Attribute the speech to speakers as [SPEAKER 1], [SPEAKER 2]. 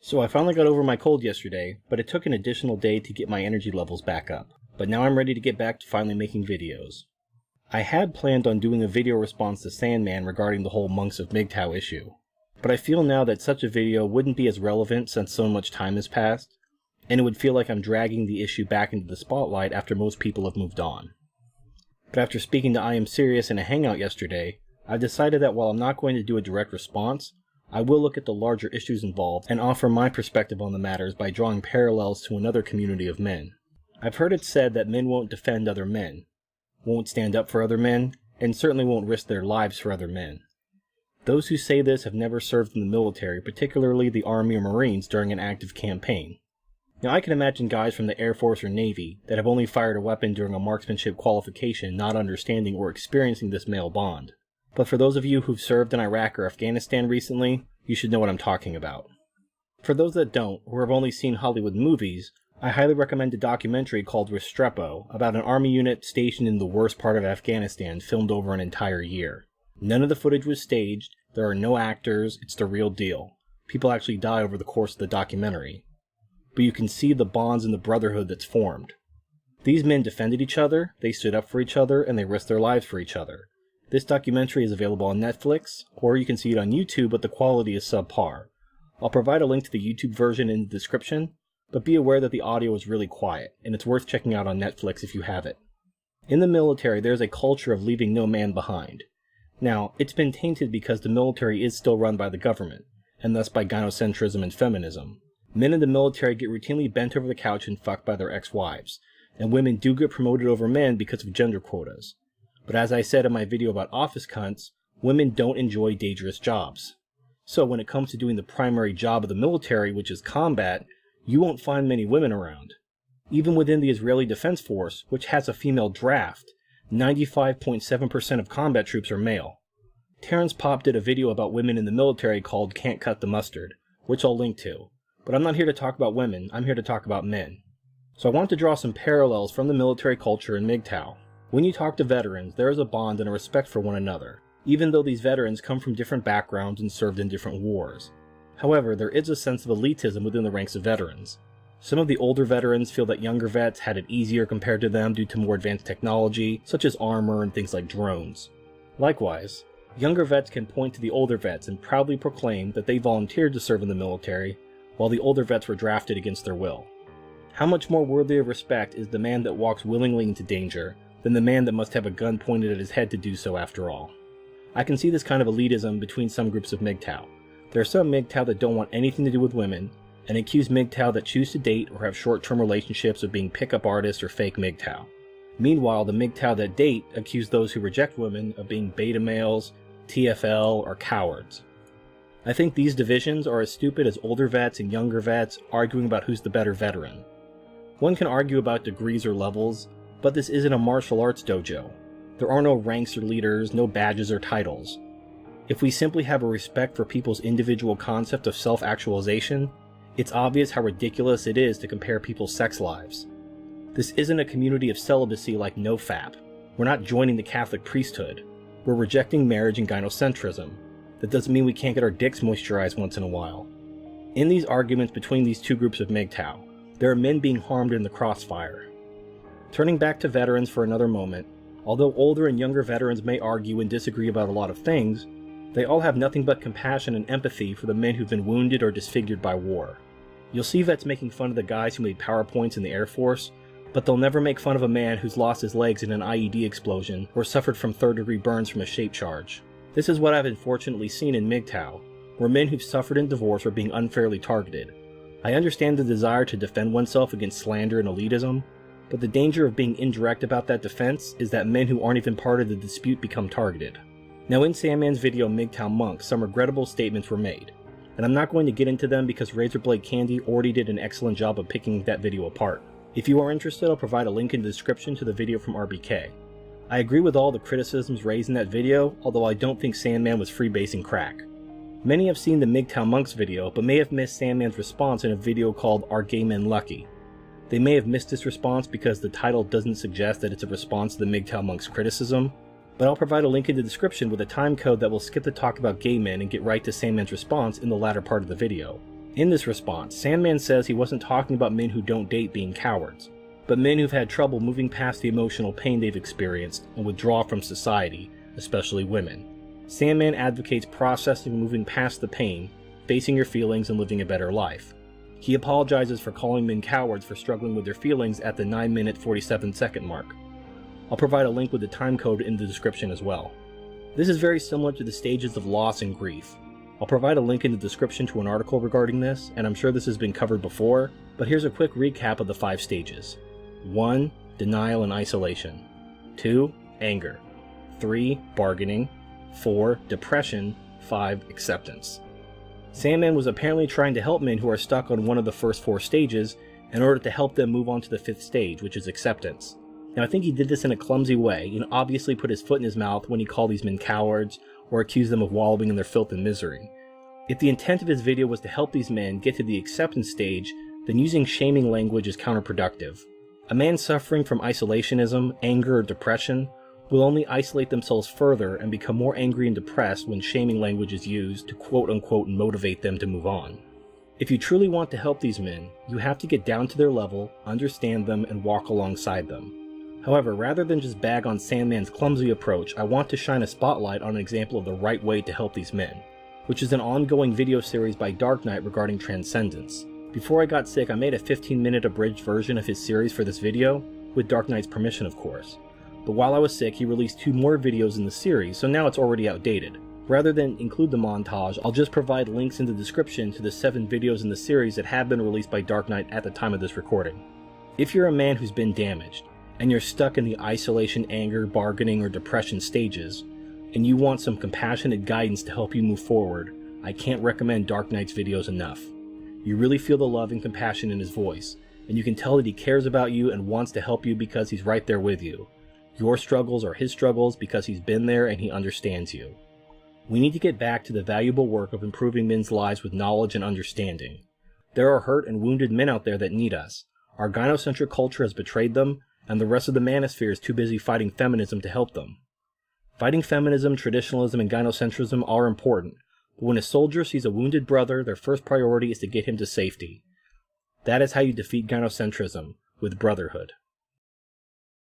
[SPEAKER 1] So I finally got over my cold yesterday, but it took an additional day to get my energy levels back up. But now I'm ready to get back to finally making videos. I had planned on doing a video response to Sandman regarding the whole Monks of MGTOW issue, but I feel now that such a video wouldn't be as relevant since so much time has passed, and it would feel like I'm dragging the issue back into the spotlight after most people have moved on. But after speaking to I Am Serious in a hangout yesterday, I've decided that while I'm not going to do a direct response, I will look at the larger issues involved and offer my perspective on the matters by drawing parallels to another community of men. I've heard it said that men won't defend other men, won't stand up for other men, and certainly won't risk their lives for other men. Those who say this have never served in the military, particularly the Army or Marines during an active campaign. Now I can imagine guys from the Air Force or Navy that have only fired a weapon during a marksmanship qualification not understanding or experiencing this male bond. But for those of you who've served in Iraq or Afghanistan recently, you should know what I'm talking about. For those that don't, or have only seen Hollywood movies, I highly recommend a documentary called Restrepo about an army unit stationed in the worst part of Afghanistan filmed over an entire year. None of the footage was staged, there are no actors, it's the real deal. People actually die over the course of the documentary. But you can see the bonds and the brotherhood that's formed. These men defended each other, they stood up for each other, and they risked their lives for each other. This documentary is available on Netflix, or you can see it on YouTube, but the quality is subpar. I'll provide a link to the YouTube version in the description, but be aware that the audio is really quiet, and it's worth checking out on Netflix if you have it. In the military, there's a culture of leaving no man behind. Now, it's been tainted because the military is still run by the government, and thus by gynocentrism and feminism. Men in the military get routinely bent over the couch and fucked by their ex-wives, and women do get promoted over men because of gender quotas. But as I said in my video about office cunts, women don't enjoy dangerous jobs. So when it comes to doing the primary job of the military, which is combat, you won't find many women around. Even within the Israeli Defense Force, which has a female draft, 95.7% of combat troops are male. Terrence Popp did a video about women in the military called Can't Cut the Mustard, which I'll link to. But I'm not here to talk about women, I'm here to talk about men. So I want to draw some parallels from the military culture in MGTOW. When you talk to veterans, there is a bond and a respect for one another, even though these veterans come from different backgrounds and served in different wars. However, there is a sense of elitism within the ranks of veterans. Some of the older veterans feel that younger vets had it easier compared to them due to more advanced technology, such as armor and things like drones. Likewise, younger vets can point to the older vets and proudly proclaim that they volunteered to serve in the military, while the older vets were drafted against their will. How much more worthy of respect is the man that walks willingly into danger than the man that must have a gun pointed at his head to do so after all? I can see this kind of elitism between some groups of MGTOW. There are some MGTOW that don't want anything to do with women, and accuse MGTOW that choose to date or have short-term relationships of being pickup artists or fake MGTOW. Meanwhile, the MGTOW that date accuse those who reject women of being beta males, TFL, or cowards. I think these divisions are as stupid as older vets and younger vets arguing about who's the better veteran. One can argue about degrees or levels, but this isn't a martial arts dojo. There are no ranks or leaders, no badges or titles. If we simply have a respect for people's individual concept of self-actualization, it's obvious how ridiculous it is to compare people's sex lives. This isn't a community of celibacy like NoFap. We're not joining the Catholic priesthood. We're rejecting marriage and gynocentrism. That doesn't mean we can't get our dicks moisturized once in a while. In these arguments between these two groups of MGTOW, there are men being harmed in the crossfire. Turning back to veterans for another moment, although older and younger veterans may argue and disagree about a lot of things, they all have nothing but compassion and empathy for the men who've been wounded or disfigured by war. You'll see vets making fun of the guys who made PowerPoints in the Air Force, but they'll never make fun of a man who's lost his legs in an IED explosion or suffered from third-degree burns from a shape charge. This is what I've unfortunately seen in MGTOW, where men who've suffered in divorce are being unfairly targeted. I understand the desire to defend oneself against slander and elitism, but the danger of being indirect about that defense is that men who aren't even part of the dispute become targeted. Now in Sandman's video MGTOW Monk, some regrettable statements were made, and I'm not going to get into them because Razorblade Candy already did an excellent job of picking that video apart. If you are interested, I'll provide a link in the description to the video from RBK. I agree with all the criticisms raised in that video, although I don't think Sandman was freebasing crack. Many have seen the MGTOW Monks video, but may have missed Sandman's response in a video called Are Gay Men Lucky? They may have missed this response because the title doesn't suggest that it's a response to the MGTOW Monks criticism, but I'll provide a link in the description with a time code that will skip the talk about gay men and get right to Sandman's response in the latter part of the video. In this response, Sandman says he wasn't talking about men who don't date being cowards, but men who've had trouble moving past the emotional pain they've experienced and withdraw from society, especially women. Sandman advocates processing and moving past the pain, facing your feelings and living a better life. He apologizes for calling men cowards for struggling with their feelings at the 9-minute 47-second mark. I'll provide a link with the time code in the description as well. This is very similar to the stages of loss and grief. I'll provide a link in the description to an article regarding this, and I'm sure this has been covered before, but here's a quick recap of the 5 stages. 1. Denial and isolation. 2. Anger. 3. Bargaining. 4. Depression. 5. Acceptance. Sandman was apparently trying to help men who are stuck on one of the first 4 stages in order to help them move on to the 5th stage, which is acceptance. Now I think he did this in a clumsy way, and obviously put his foot in his mouth when he called these men cowards, or accused them of wallowing in their filth and misery. If the intent of his video was to help these men get to the acceptance stage, then using shaming language is counterproductive. A man suffering from isolationism, anger, or depression will only isolate themselves further and become more angry and depressed when shaming language is used to quote-unquote motivate them to move on. If you truly want to help these men, you have to get down to their level, understand them, and walk alongside them. However, rather than just bag on Sandman's clumsy approach, I want to shine a spotlight on an example of the right way to help these men, which is an ongoing video series by Dark Knight regarding transcendence. Before I got sick, I made a 15-minute abridged version of his series for this video, with Dark Knight's permission of course. But while I was sick, he released 2 more videos in the series, so now it's already outdated. Rather than include the montage, I'll just provide links in the description to the 7 videos in the series that have been released by Dark Knight at the time of this recording. If you're a man who's been damaged, and you're stuck in the isolation, anger, bargaining, or depression stages, and you want some compassionate guidance to help you move forward, I can't recommend Dark Knight's videos enough. You really feel the love and compassion in his voice, and you can tell that he cares about you and wants to help you because he's right there with you. Your struggles are his struggles because he's been there and he understands you. We need to get back to the valuable work of improving men's lives with knowledge and understanding. There are hurt and wounded men out there that need us. Our gynocentric culture has betrayed them, and the rest of the manosphere is too busy fighting feminism to help them. Fighting feminism, traditionalism, and gynocentrism are important, but when a soldier sees a wounded brother, their first priority is to get him to safety. That is how you defeat gynocentrism, with brotherhood.